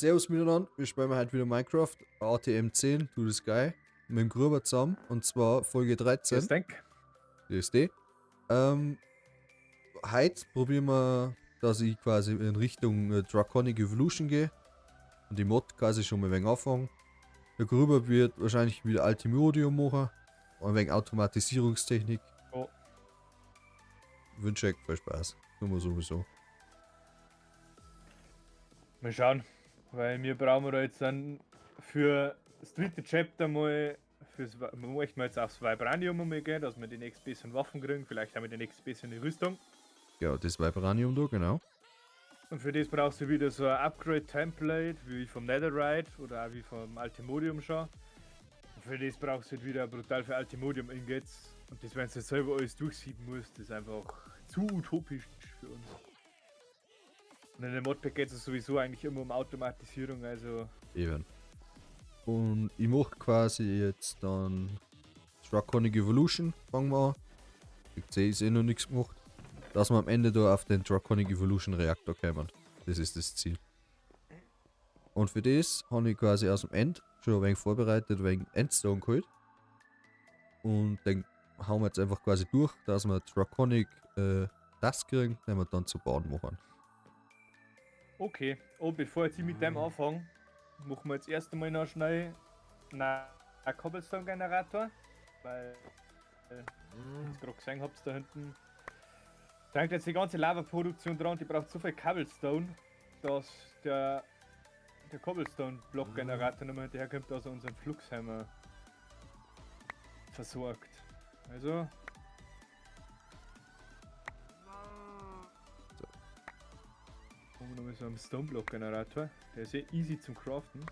Servus miteinander, wir spielen heute wieder Minecraft, ATM 10, du das geil, mit dem Gruber zusammen, und zwar Folge 13, Ich denke. DSD. Ähm, Heute probieren wir, dass ich quasi in Richtung Draconic Evolution gehe und die Mod quasi schon mal ein wenig anfangen. Der Gruber wird wahrscheinlich wieder Altimodium machen, und ein wenig Automatisierungstechnik. Oh, Wünsche euch viel Spaß, tun wir sowieso. mal schauen. Weil wir brauchen da jetzt dann für das dritte Chapter mal. Wir möchten jetzt aufs Vibranium mal gehen, dass wir die nächsten bisschen Waffen kriegen. Vielleicht haben wir die nächsten bisschen die Rüstung. Ja, das Vibranium da, genau. Und für das brauchst du wieder so ein Upgrade-Template, wie vom Netherite oder auch wie vom Altimodium schon. Und für das brauchst du halt wieder brutal für Altimodium-Ingots. Und das, wenn du selber alles durchsieben musst, ist einfach zu utopisch für uns. Und in der Modpack geht es sowieso eigentlich immer um Automatisierung, also. Eben. Und ich mache quasi jetzt dann Draconic Evolution, fangen wir an. PC ist eh noch nichts gemacht. Dass wir am Ende da auf den Draconic Evolution Reaktor kommen. Das ist das Ziel. Und für das habe ich quasi aus dem End schon ein wenig vorbereitet, ein wenig Endstone geholt. Und dann hauen wir jetzt einfach quasi durch, dass wir Draconic das kriegen, den wir dann zu bauen machen. Okay, oh, bevor ich mit dem anfange, machen wir jetzt erst einmal noch schnell einen Cobblestone-Generator, weil ich gerade gesehen habt, da hinten da hängt jetzt die ganze Lava-Produktion dran, die braucht so viel Cobblestone, dass der Cobblestone-Block-Generator nicht mehr hinterherkommt, dass er unseren Fluxhammer versorgt. Also. Machen wir nochmal so einen Stone-Block-Generator, der ist sehr easy zum Craften.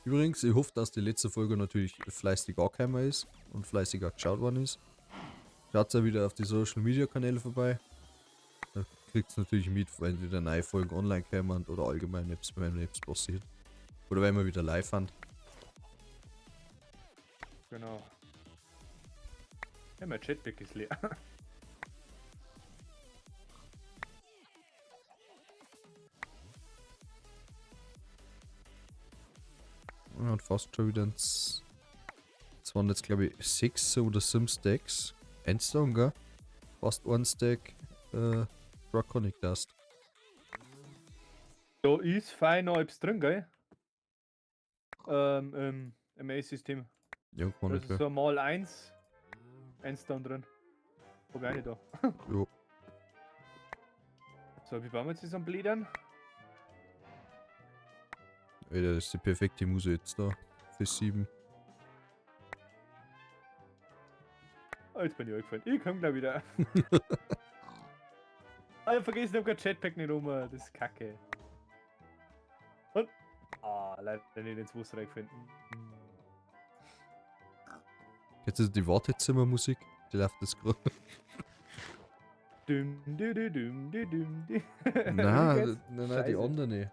Übrigens, ich hoffe, dass die letzte Folge natürlich fleißig angekommen ist und fleißig auch geschaut worden ist. Schaut ja wieder auf die Social Media Kanäle vorbei. Da kriegt es natürlich mit, wenn wieder neue Folgen online kommen oder allgemein etwas, wenn etwas passiert. Oder wenn wir wieder live haben. Genau. Ja, mein Chatback ist leer. Man hat fast schon wieder es waren jetzt glaube ich 6 oder 7 Stacks. Endstone, gell? Fast ein Stack Draconic Dust. Da ist fein noch etwas drin, gell? Im A-System. Ja, kann Da ich, ist gell? so mal 1 Endstone drin. Hab ich auch nicht da. Jo. So, wie bauen wir jetzt das am Blädern? Alter, das ist die perfekte Muse jetzt da. Für 7. Oh, jetzt bin ich eingefallen. Ich komm gleich wieder. Ah, ich vergesse, ich hab kein Jetpack nicht rum. Das ist kacke. Und. Ah, leider nicht ins Wasser reingefallen. Jetzt ist die Wartezimmermusik. Die läuft das gerade. Düm, dü, dü, düm, dü, düm, dü. Nein, Wie nein, geht's? die Scheiße. andere.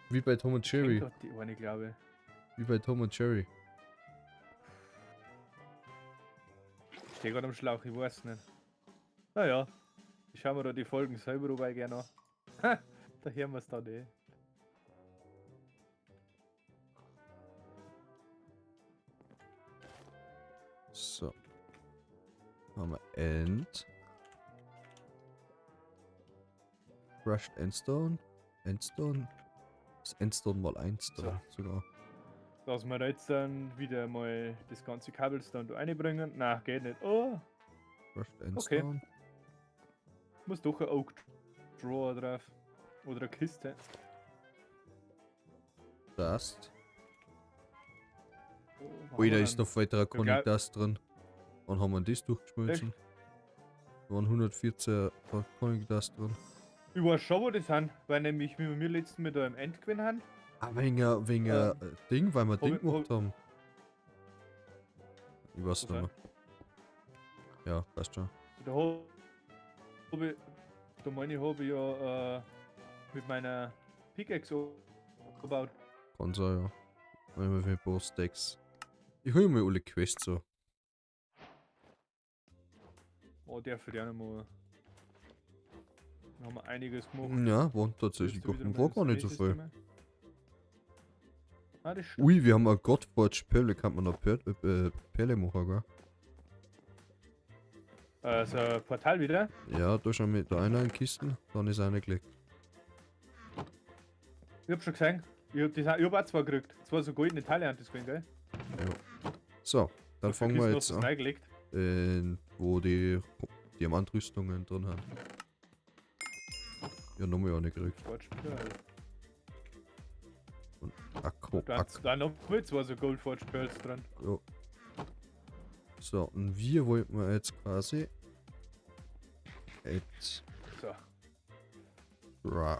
Wie bei Tom und Ich kenn Jerry. grad die eine, glaube ich. Wie bei Tom und Jerry. Ich stehe gerade am Schlauch, ich weiß nicht. Naja, ich schau mir da die Folgen selber dabei gerne an. Ha, da hören wir es dann eh. So. Haben wir End. Crushed Endstone. Endstone. Das Endstone mal 1 da sogar. Dass wir da jetzt dann wieder mal das ganze Cobblestone da reinbringen. Na, geht nicht. Oh, Crushed Endstone. muss doch ein Oak Drawer drauf. Oder eine Kiste. Dust. Oh, wo Ui, haben da wir ist dann? noch weiter Ja, Draconic Dust drin. Wann haben wir das durchgeschmolzen? Da waren 114 Draconic Dust drin. Ich weiß schon, wo das sind, weil nämlich wie wir letzten Mal da im End gewinnen haben. Ah, wegen Ding, weil wir Ding gemacht haben. Ich weiß nicht mehr. Ja, passt schon. Da meine ich, habe ich ja mit meiner Pickaxe gebaut. Kann sein, ja. Wenn wir für ein paar Stacks. Ich hol mir alle Quests so. Oh, der für die auch nochmal. Da haben wir einiges gemacht. Ja, waren tatsächlich Willst du wieder war mal gar das nicht so viel. System? Ah, das stimmt. Ui, wir haben eine Godforge Pelle, kann man noch Pelle machen, gell? So ein Portal wieder. Ja, da schon mit da einer in Kisten, dann ist einer gelegt. Ich hab schon gesehen. Ich hab auch zwei gekriegt. Zwei so goldene Teile haben das gesehen, gell? So, dann Wofür fangen wir Kisten hast jetzt du das an, reingelegt? wo die Diamantrüstungen drin haben. Ja, nochmal eine gekriegt. Forge Pearl. Und Akku, Da haben noch mit zwei so Gold Forge Pearls dran. ja. So, und wir wollten wir jetzt quasi jetzt So.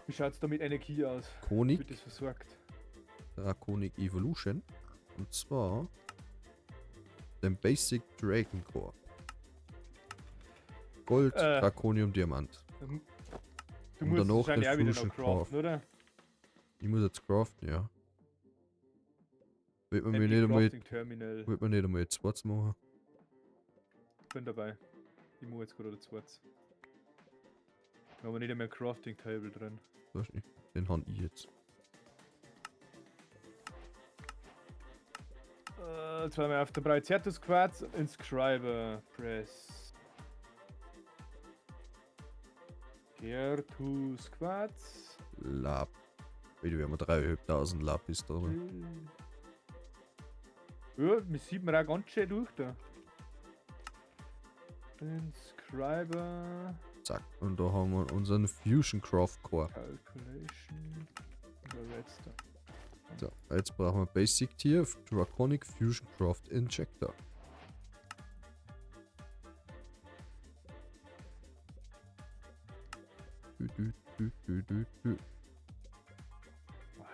Wie schaut's da mit Energie aus? Konik, Wird das versorgt? Draconic Evolution. Und zwar den Basic Dragon Core. Gold, Draconium, Diamant. Du Und musst danach wahrscheinlich den auch wieder Fusion noch craften, oder? Ich muss jetzt craften, ja. Wird man mir Happy nicht einmal, Crafting Terminal. wird man nicht einmal jetzt was machen. Bin dabei. Ich muss jetzt gerade zweites. Da haben wir nicht einmal ein Crafting Table drin. Weiß nicht. Den habe ich jetzt. Jetzt waren wir auf der Breizetus Quartz. Inscriber Press. Gertus Quartz. Lab. Wieder, wir haben 3.500 Lapis drin. Ja, wir sieht man auch ganz schön durch da. Inscriber. Zack. Und da haben wir unseren Fusion Craft Core. Calculation. Oder Redstone. So, jetzt brauchen wir Basic Tier Draconic Fusion Craft Injector.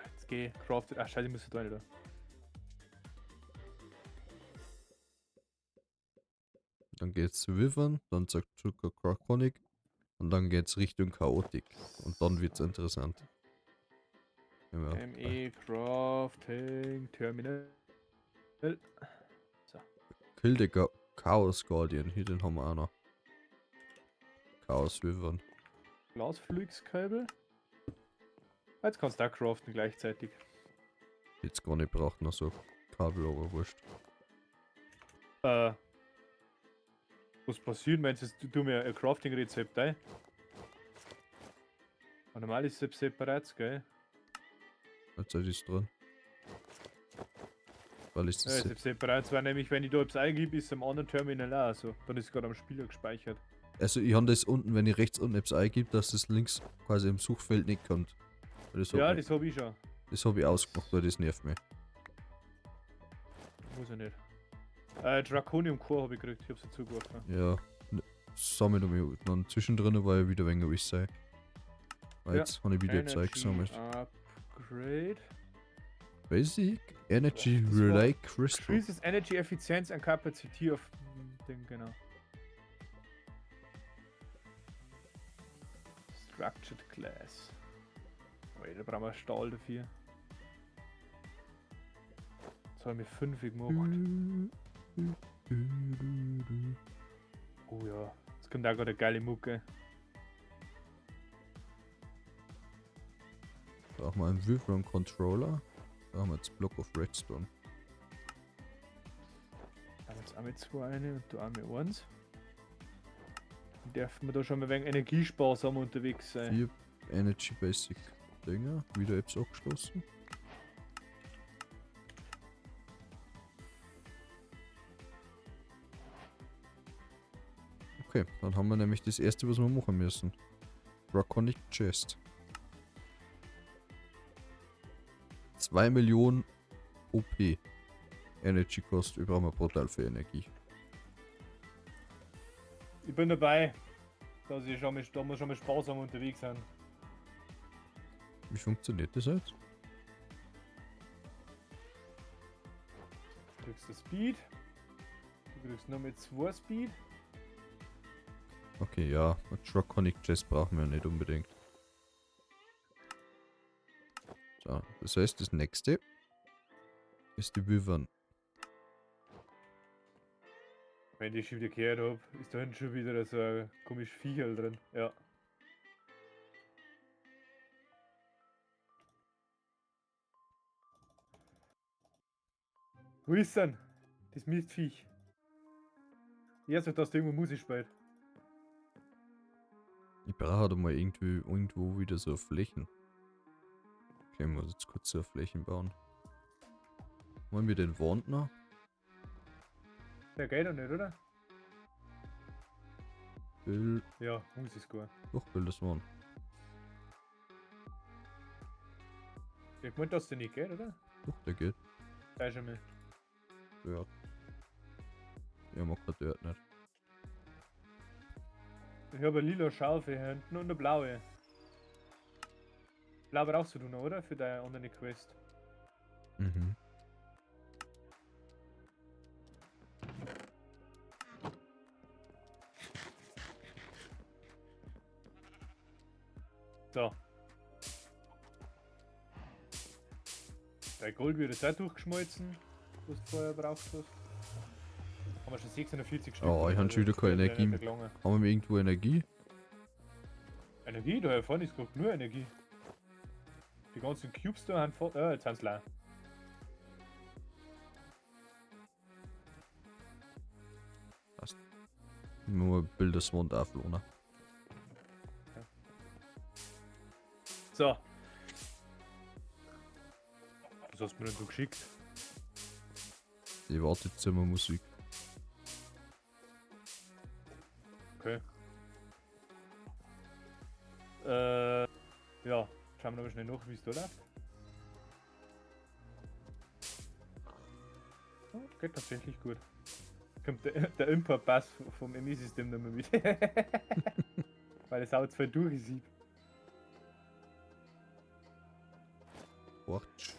Jetzt geh, crafted. Ach, scheiße, ich muss da nicht da. Dann geht's zu Wyvern, dann sagt Zucker Draconic und dann geht's Richtung Chaotik. Und dann wird's interessant. Ja, ME Crafting Terminal. Kill the Chaos Guardian, hier den haben wir auch noch. Chaos Wyvern. Glasflugskabel. Jetzt kannst du auch craften gleichzeitig. Jetzt gar nicht braucht noch so Kabel, aber wurscht. Was passiert, wenn du mir ein Crafting-Rezept ein? Normal ist es separat, gell? Jetzt ist es drin. Weil ich Ja, das ist separat, weil nämlich wenn ich da etwas eingebe, ist es am anderen Terminal auch so. Dann ist es gerade am Spieler gespeichert. also ich habe das unten, wenn ich rechts unten etwas eingebe, dass das links quasi im Suchfeld nicht kommt. Weil das Ja, hab das habe ich schon. das habe ich ausgemacht, weil das nervt mich. Muss ich nicht. Draconium Core habe ich gekriegt, ich habe sie zugeworfen. Ja, sammelt mich dann zwischendrin, weil ich wieder weniger wiss sei. Weil Ja, jetzt habe ich wieder etwas eingesammelt. Upgrade. Basic Energy Das war- Relay Crystal. Increases Energy Effizienz and Capacity of Ding, genau. Structured Glass. Oh, da brauchen wir Stahl dafür. Jetzt haben wir 5 gemacht. Oh ja, jetzt kommt auch gerade eine geile Mucke. Da haben wir einen Wyvern Controller. Da haben wir jetzt Block of Redstone. Da haben wir jetzt einmal 2 eine und da einmal 1. Dann dürfen wir da schon mal wegen energiesparsam unterwegs sein. 4 Energy Basic Dinger. Wieder Apps angeschlossen. Okay, dann haben wir nämlich das erste, was wir machen müssen. Draconic Chest. 2 Millionen OP. Energy Cost über einmal brutal für Energie. Ich bin dabei, dass ich schon mal, da muss schon mal sparsam unterwegs sein. Wie funktioniert das jetzt? Du kriegst das Speed. Du kriegst noch mit 2 Speed. Okay, ja, ein Draconic Chest brauchen wir nicht unbedingt. So, das heißt, das nächste ist die Wyvern. Wenn ich schon wieder gehört habe, ist da hinten schon wieder so ein komisches Viecherl drin. Ja. Wo ist denn? Das Mistviech. Erst dass da irgendwo Musik spielt. Ich brauche halt mal irgendwo wieder so Flächen. Okay, ich muss jetzt kurz so Flächen bauen. Wollen wir den Wand noch? Der geht doch nicht, oder? Will. Ja, muss es gar. Doch, will das Wand. Ich meine, dass der nicht geht, oder? Doch, der geht. Sei schon mal. Ja. Ja, mag der dort nicht. Ich habe eine lila Schaufel hier hinten und eine blaue. Blau brauchst du noch, oder? Für deine andere Quest. Mhm. So. Dein Gold wird jetzt auch durchgeschmolzen, was du vorher braucht hast. Haben wir schon 640 Stück. Oh, ich habe schon wieder keine Energie mehr. Haben wir irgendwo Energie? Energie? Da vorne ist gerade nur Energie. Die ganzen Cubes da haben vor. Jetzt haben sie leer. Passt. Nur Bilderswand auflohnen. So. Was hast du mir denn so geschickt? Die Wartezimmermusik. Okay. Ja, schauen wir aber schnell nach, wie es da läuft. Oh, geht tatsächlich gut. Kommt der Import-Pass vom ME-System nicht mehr mit. Weil es auch zu viel durchsieht. Quatsch.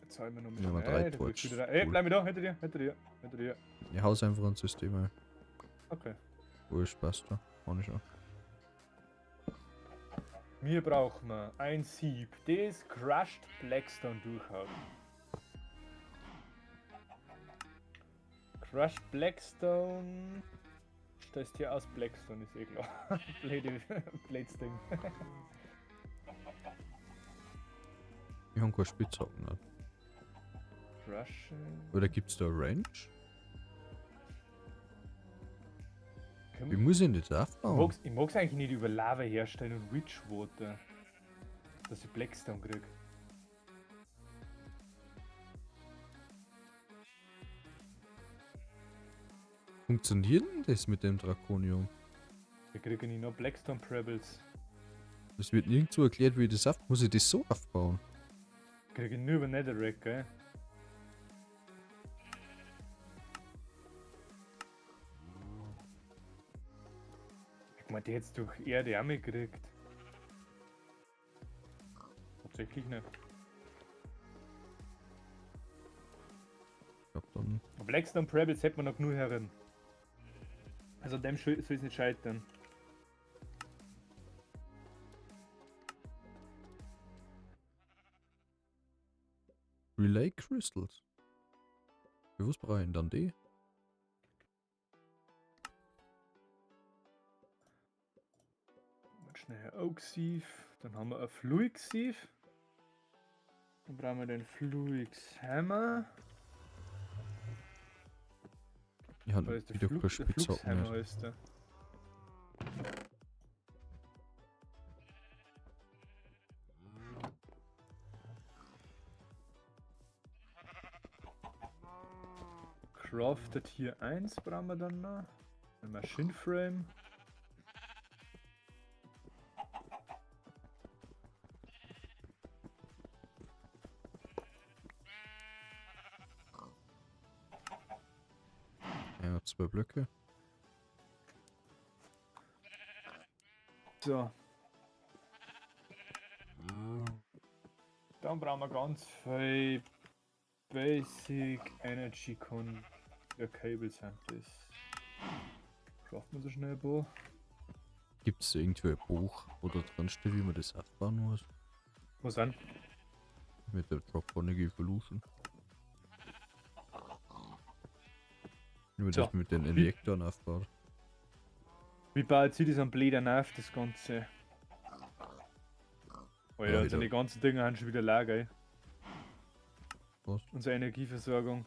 Jetzt zahlen wir noch Ja, mal drei Torch. Ey, bleib mir da, hinter dir, hinter dir, hinter dir. Ich hau's einfach ins System ein. Okay. Wurscht, passt da. Kann ich auch. Wir brauchen ein Sieb, das Crushed Blackstone durchhaut. Crushed Blackstone. Stellst hier aus Blackstone, ist eh klar. Blades Ding. Ich hab keine Spitzhacken. Ne? Crushen. Oder gibt's da Range? Komm, Wie muss ich denn das aufbauen? ich mag's eigentlich nicht über Lava herstellen und Witchwater. Dass ich Blackstone krieg. Funktioniert denn das mit dem Drakonium? Wir kriegen nicht noch Blackstone Prebbles. Es wird nirgendwo erklärt, wie ich das auf. Muss ich das so aufbauen? Kriege ich nur über Netherrack, gell? Ich meine, die jetzt durch Erde auch mitgekriegt. Tatsächlich nicht. Ich glaub dann. Blackstone Prebbles hätte man noch genug herin. Also dem soll es nicht scheitern. Relay Crystals. Für was brauche ich denn dann die? Schnell Oak Sieve. Dann haben wir ein Fluix Sieve. Dann brauchen wir den Fluix Hammer. Ich habe Da ist der wieder keine Flux Spitzhacken Hammer mehr. ist der. Crafted hier 1 brauchen wir dann noch. Ein Machine Frame. Ja, 2 Blöcke. So. Dann brauchen wir ganz viel Basic Energy Cables sind das. Craften wir so schnell ein paar. Gibt es irgendwie ein Buch, wo da drin steht, wie man das aufbauen muss? Was an? Mit der Droponic Evolution. Nur So. das mit den Injektoren aufbaut. Wie baut sie das am Blädern auf, das Ganze? Alter, Ja, unsere wieder. ganzen Dinger haben schon wieder leer, gell? Was? Unsere Energieversorgung.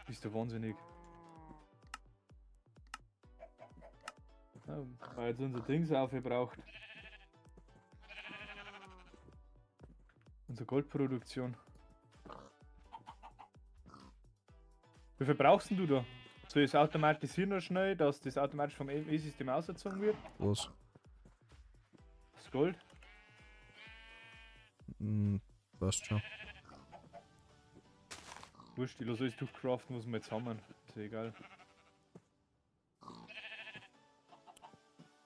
Bist du wahnsinnig. Ja, weil jetzt unser Dings aufgebraucht. Unsere Goldproduktion. Wie viel brauchst denn du da? Soll ich es automatisieren noch schnell, dass das automatisch vom E-System ausgezogen wird? Was? Das Gold? Passt schon. Wurscht, ich lasse alles durchcraften, was wir jetzt haben. Ist ja egal.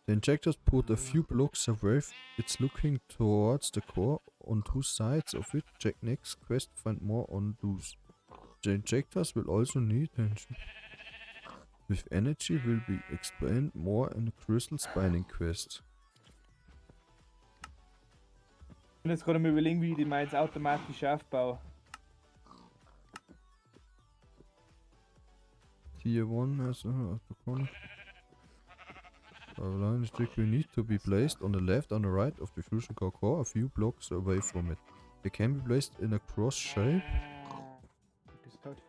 The injectors put a few blocks away. It's looking towards the core. On two sides of it, check next quest, find more on those. The injectors will also need attention. With energy will be explained more in the crystal binding quest. Ich bin jetzt gerade mal überlegen, wie ich die mal jetzt automatisch aufbaue. Tier 1 has a corner. A line stick will need to be placed on the left and the right of the fusion core, a few blocks away from it. They can be placed in a cross shape Das dauert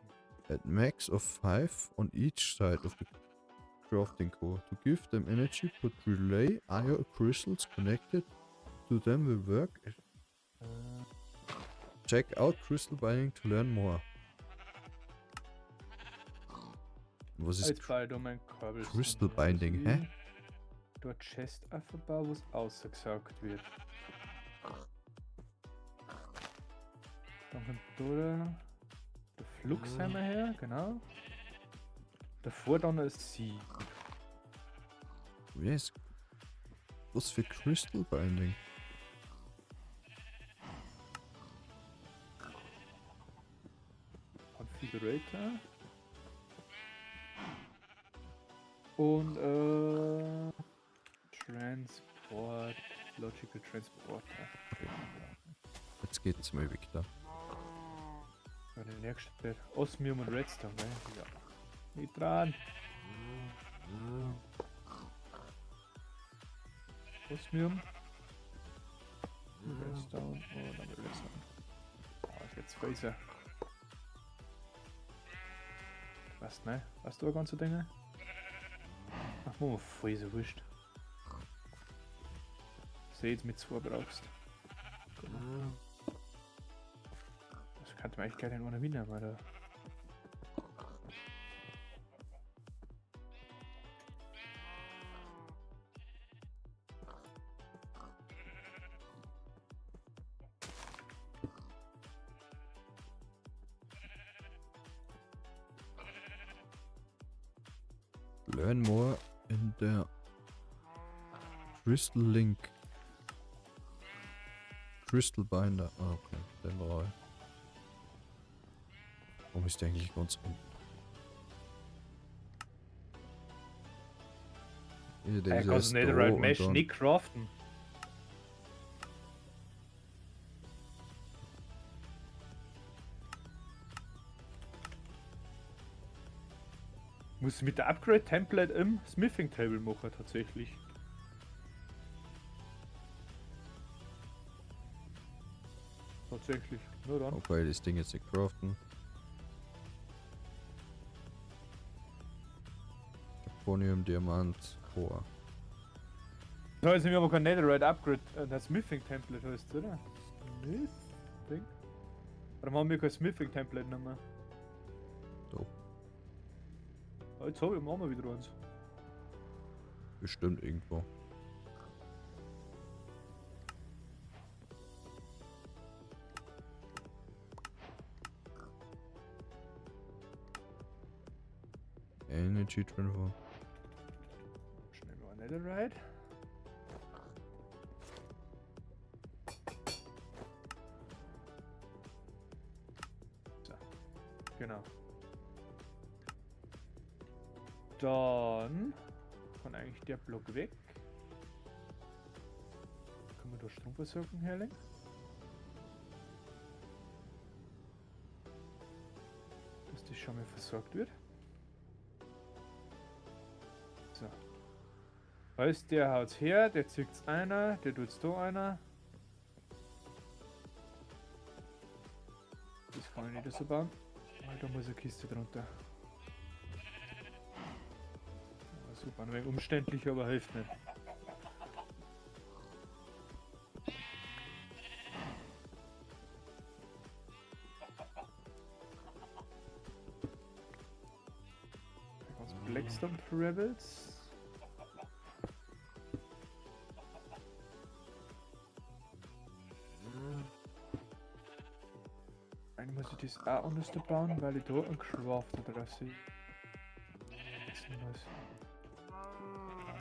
at max of 5 on each side of the crafting core. To give them energy, put relay iron crystals connected to them will work. Check out crystal binding to learn more. Was ist Jetzt baue ich da mein Kabel. Crystal Binding, hä? Dort Chest aufbauen, wo es ausgesaugt wird. Dann kommt da der Flux haben wir her, genau. Davor dann ein Sieb. Yes. Was für Crystal Binding? Configurator. Und Transport, Logical Transporter. Jetzt geht's mal weg da. Ja, den nächsten Osmium und Redstone, ne? Ja. Nicht dran. Osmium. Redstone. Oh, dann Redstone. Oh, ist jetzt Phaser. Was, ne? Hast du ein ganze Dinge? Ach, oh, Phaser, wurscht. Seht mit 2 brauchst. Das könnte man echt gerne in einer Wiener mal da. Learn more in der Crystal Link. Crystal Binder. Ah, okay. Den brauche ich. Warum ist der eigentlich ganz unten? Ja, der Er ist kann erst da Netherite und Mesh dann- nicht craften. Muss mit der Upgrade Template im Smithing Table machen tatsächlich. Tatsächlich, nur dann. Okay, das Ding jetzt nicht craften. Japonium, Diamant, Rohr. Da ist nämlich aber kein Netherite Upgrade, das Smithing Template heißt, oder? Smithing? Warum haben wir kein Smithing Template mehr? Doch, Ah, jetzt habe ich mal wieder eins. bestimmt irgendwo. Energy Transfer. Schnell mal Netherite. So, genau. Dann kann eigentlich der Block weg. Können wir da Stromversorgung herlegen? schon mal versorgt wird. So. Heißt, der haut's her, der zieht's einer, der tut's da einer. Das kann ich nicht so bauen. Weil da muss eine Kiste drunter. Ja, super, ein wenig umständlich, aber hilft nicht. Blackstone Rebels. Eigentlich muss ich das auch anders bauen, weil ich da einen Crafter drauf sehe.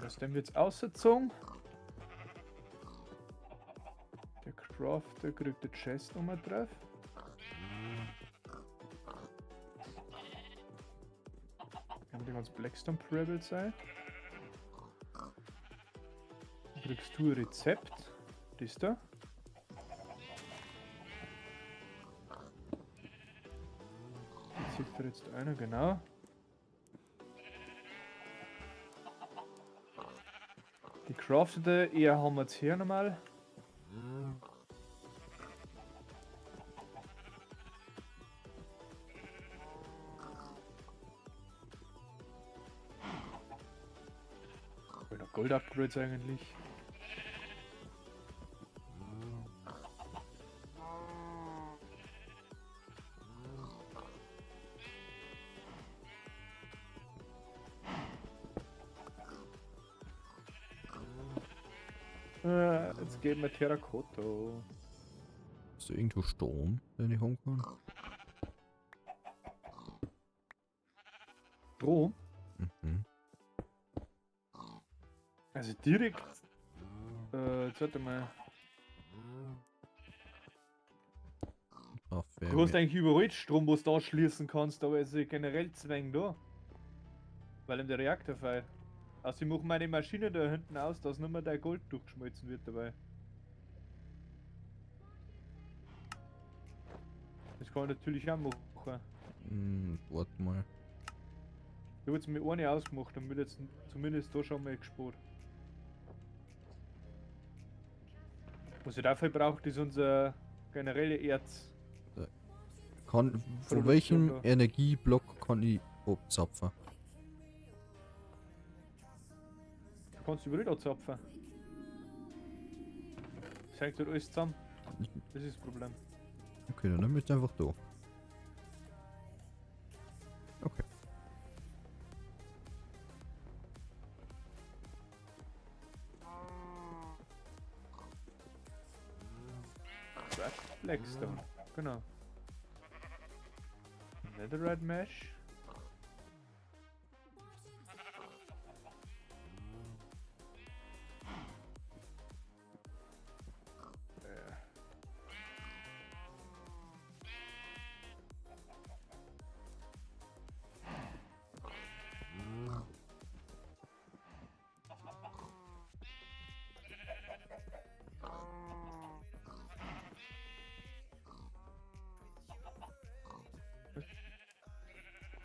Aus dem wird's ausgezogen. Der Crafter kriegt die Chest nochmal drauf. Haben die ganzen Blackstone Rebels sein. Dann kriegst du ein Rezept. Das da. Die zieht da jetzt einer, genau. Die craftete eher haben wir jetzt hier nochmal. Oder Gold-Upgrades eigentlich. Jetzt geben wir Terrakotta. Ist da irgendwo Strom, den ich haben kann? Strom? Mhm. Also direkt. Jetzt warte mal. Ach, Du hast eigentlich überall Strom, wo du anschließen kannst, aber es ist generell Zwang da. Weil in der Reaktor feiert. Also ich mache meine Maschine da hinten aus, dass nur mehr der Gold durchgeschmolzen wird dabei. Das kann ich natürlich auch machen. Warte mal. Ich habe jetzt mir eine ausgemacht und will jetzt zumindest da schon mal gespart. Was ich dafür braucht, ist unser generelle Erz. Von Produktion welchem da. Energieblock kann ich abzapfen? Du kannst überall anzapfen. Das hängt halt alles zusammen. Das ist das Problem. Okay, dann nehme ich einfach da. Okay. Blackstone, genau. Netherite Mesh.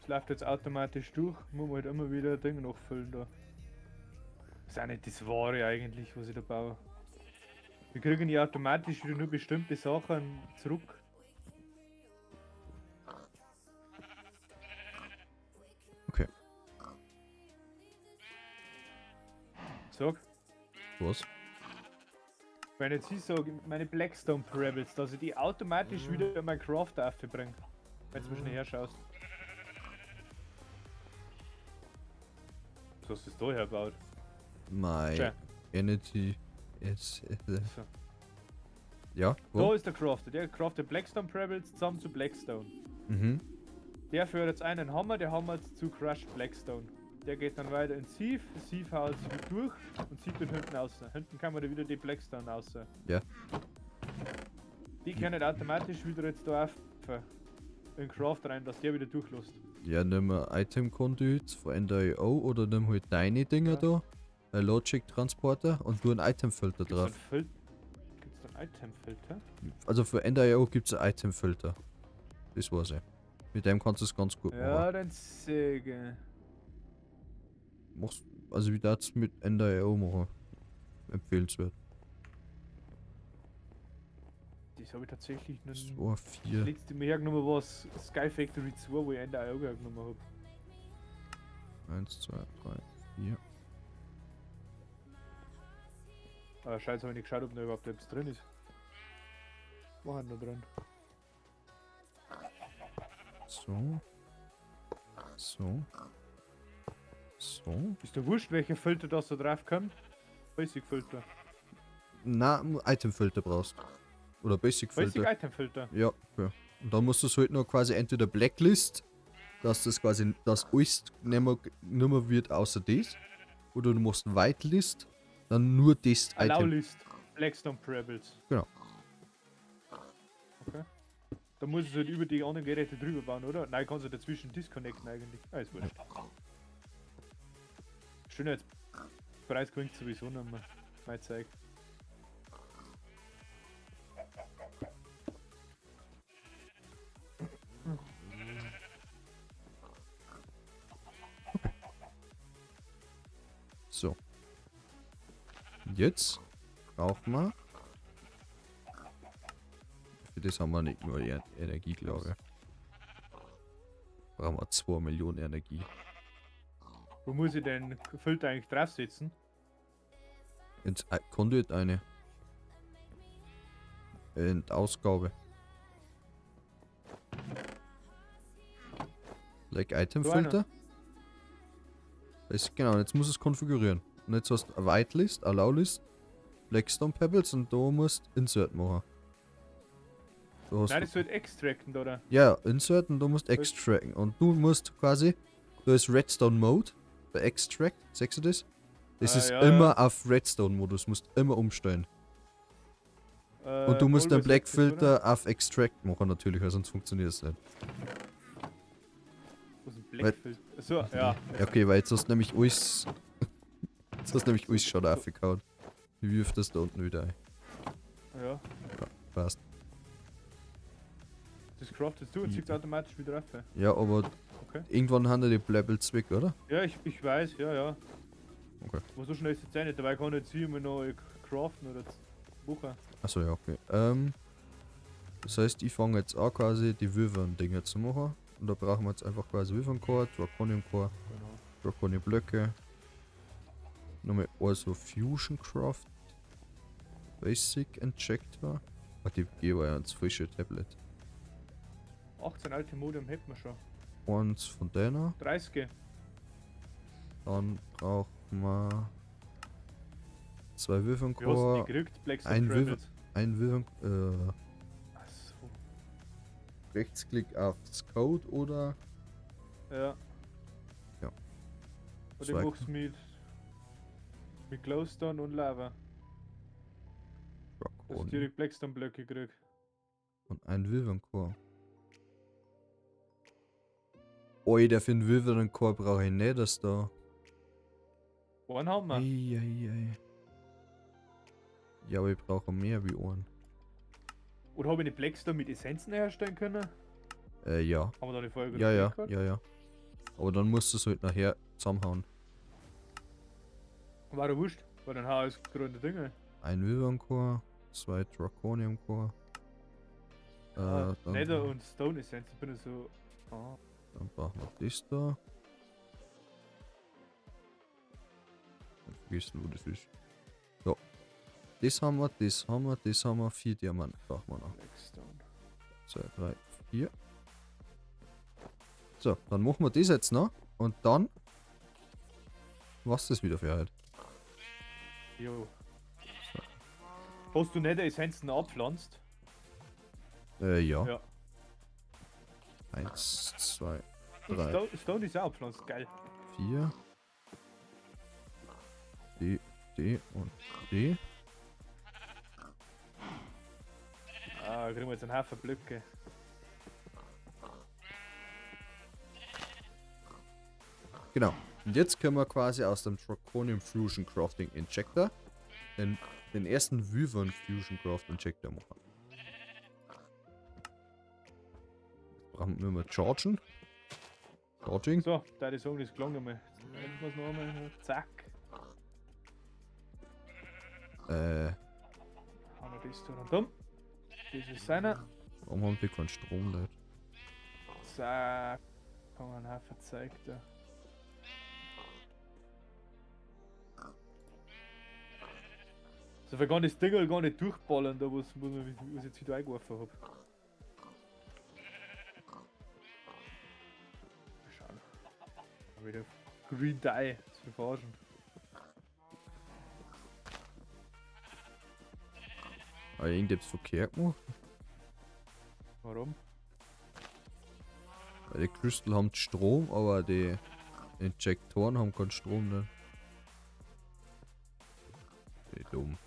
Es läuft jetzt automatisch durch, muss man halt immer wieder Dinge nachfüllen da. Das ist auch nicht das Wahre eigentlich, was ich da baue. Wir kriegen ja automatisch wieder nur bestimmte Sachen zurück. Okay. Sag, Was? wenn jetzt ich sage, meine Blackstone Rebels, dass ich die automatisch wieder in mein Craft aufbringe. Wenn du mal schnell herschaust. So hast du es da hergebaut. My Tja. Energy is... So. Ja, Da wo? ist der Crafter, der craftet Blackstone Rebels zusammen zu Blackstone. Mhm. Der führt jetzt einen Hammer, der Hammer zu Crushed Blackstone. Der geht dann weiter ins Sieve, das Sieve haut sich wieder durch und zieht dann hinten raus. Hinten kann man da wieder die Blackstone raus. Ja. Die können automatisch wieder jetzt da auf in den Craft rein, dass der wieder durchlässt. Ja, nimm ein Item Conduit von NDIO oder nimm halt deine Dinger Ja. da. Ein Logic Transporter und du ein Item Filter drauf. Gibt's da einen Itemfilter? Also für NDIO gibt es ein Item Filter. Das war's ja. Mit dem kannst du es ganz gut Ja, machen. dann Säge. Machst, also wie das mit NDAO machen. Empfehlenswert. Das habe ich tatsächlich noch. So, Das 4. letzte Mal hergenommen war Sky Factory 2, wo ich Ende auch hergenommen habe. 1, 2, 3, 4. Ah, scheiße, habe ich nicht geschaut, ob da überhaupt etwas drin ist. War halt noch drin. So. So. So. Ist dir wurscht, welcher Filter das da drauf kann? Basic Filter. Na, Itemfilter brauchst. Oder Basic Basic Filter. Item Filter. Ja, ja. Und dann musst du es halt nur quasi entweder Blacklist, dass das quasi das alles nimmer wird außer das. Oder du musst Whitelist, dann nur das Allow Item. List. Blackstone Parables. Genau. Okay. Da muss es halt über die anderen Geräte drüber bauen, oder? Nein, kannst du dazwischen disconnecten eigentlich. Ah, ist wurscht. Schönheitspreis gewinnt sowieso noch mal. Mein Zeug. So. Und jetzt brauchen wir. Für das haben wir nicht nur Energie, glaube ich. Brauchen wir 2 Millionen Energie. Wo muss ich den Filter eigentlich draufsetzen? Ins Conduit eine. In der Ausgabe. Like Item So einer. Filter. Genau, und jetzt muss es konfigurieren. Und jetzt hast du eine Whitelist, Allow List, Blackstone Pebbles und da musst du Insert machen. Da hast Nein, du, das wird extracten, oder? ja, Insert und du musst Extracten. Und du musst quasi, da ist Redstone Mode bei Extract, sagst du das? Das Ah, ist ja, immer ja. auf Redstone Modus, musst immer umstellen. Und du musst den Always Black active, oder? Filter auf Extract machen natürlich, weil sonst funktioniert es nicht. Wo ist ein Black Filter? So, ja. Ja, okay, weil jetzt hast du nämlich alles. Jetzt hast du nämlich alles schon aufgehauen. Wie wirft das da unten wieder ein? Ja. Passt. Das craftest du und zieht automatisch wieder auf. Ja, aber Okay. irgendwann haben die Blabbles weg, oder? Ja, ich weiß, ja, ja. Okay. Aber so schnell ist es nicht, dabei kann ich jetzt hier immer noch craften oder buchen. Achso, ja, okay. Das heißt, ich fange jetzt an, quasi die Wyvern-Dinge zu machen. Und da brauchen wir jetzt einfach quasi Wyvern-Core, Draconium-Core, Genau. Draconium-Blöcke. Nochmal also Fusion Craft. Basic Injector. Ah, die geben ja ins frische Tablet. 18 alte Modem hätten wir schon. Eins von denen. 30. Dann brauchen wir 2 Wyvern Wie hast du die Core, gekriegt? Blackstone ein Parables. ein Wyvern, Achso. Rechtsklick aufs Code oder Ja. Ja. Und Zwei. ich mach's mit Glowstone und Lava. Dass ich Draconium direkt Blackstone Blöcke krieg. und ein Wyvern Core. Alter, für einen Wyvern Core brauche ich nicht, dass da. Einen haben wir. Ei. Ja, aber ich brauche mehr wie einen. Oder habe ich eine Blackstone mit Essenzen herstellen können? Ja. Haben wir da die Folge Ja. gehabt? Aber dann musst du es halt nachher zusammenhauen. War der wurscht? War dann Haus grüne Dinge. Ein Wyvern Core, 2 Draconium Core. Dann, Nether und Stone Essenz. Ich bin ja so. Ah. dann brauchen wir das da. Ich vergessen, wo das ist. So. Das haben wir, das haben wir, das haben wir. 4 Diamanten brauchen wir noch. Blackstone. 2, 3, 4. So, dann machen wir das jetzt noch. Und dann. Was das wieder für heute? Jo. Hast du Nether Essenzen abpflanzt? Ja. Ja. 1, 2, Und 3, Stone ist auch abpflanzt. Geil. 4. D und D. Ah, kriegen wir jetzt einen Haufen Blöcke. Genau. Und jetzt können wir quasi aus dem Draconium Fusion Crafting Injector den ersten Wyvern Fusion Craft Injector machen. Brauchen wir mal chargen. Charging. So, da die sagen, das klang einmal. Jetzt muss noch einmal. Zack. Haben wir das da rundum. Das ist seiner. Warum haben wir keinen Strom, Leute? Zack. Haben wir einen Haufen Zeug da. So, wir gehen das Ding halt gar nicht durchballern, da was ich jetzt wieder eingeworfen habe. Schauen. Wieder Green Dye zu verarschen. Aber irgendetwas verkehrt gemacht. Warum? Weil die Crystal haben Strom, aber die Injektoren haben keinen Strom, ne? Wie dumm.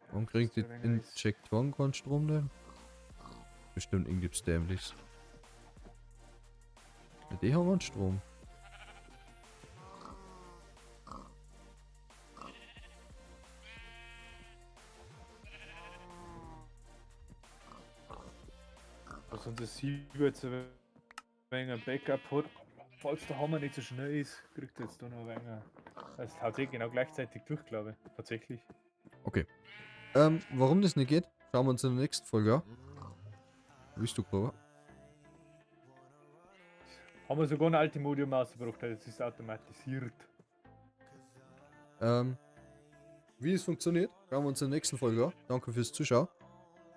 Warum kriegt die Injektoren keinen Strom denn? Bestimmt irgendetwas Dämliches. Ja, die haben einen Strom. Was unser Sieb jetzt ein wenig ein Backup hat, falls der Hammer nicht so schnell ist, kriegt er jetzt da noch ein wenig. Das haut genau gleichzeitig durch, glaube ich. Tatsächlich. Okay. Warum das nicht geht, schauen wir uns in der nächsten Folge an. Willst du, Grober? Haben wir sogar ein Ultimodium ausgebracht, jetzt ist es automatisiert. Wie es funktioniert, schauen wir uns in der nächsten Folge an. Danke fürs Zuschauen.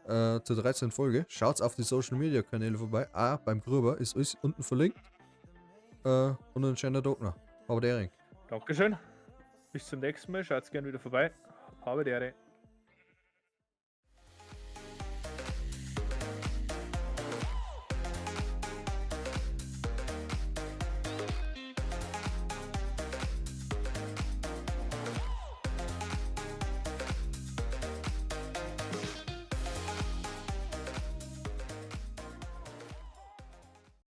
Zur 13. Folge. Schaut auf die Social Media Kanäle vorbei. Beim Gröber ist alles unten verlinkt. Und ein schöner Tag noch. Aber der Ring. Dankeschön. Bis zum nächsten Mal. Schaut gerne wieder vorbei. Habe die Ehre.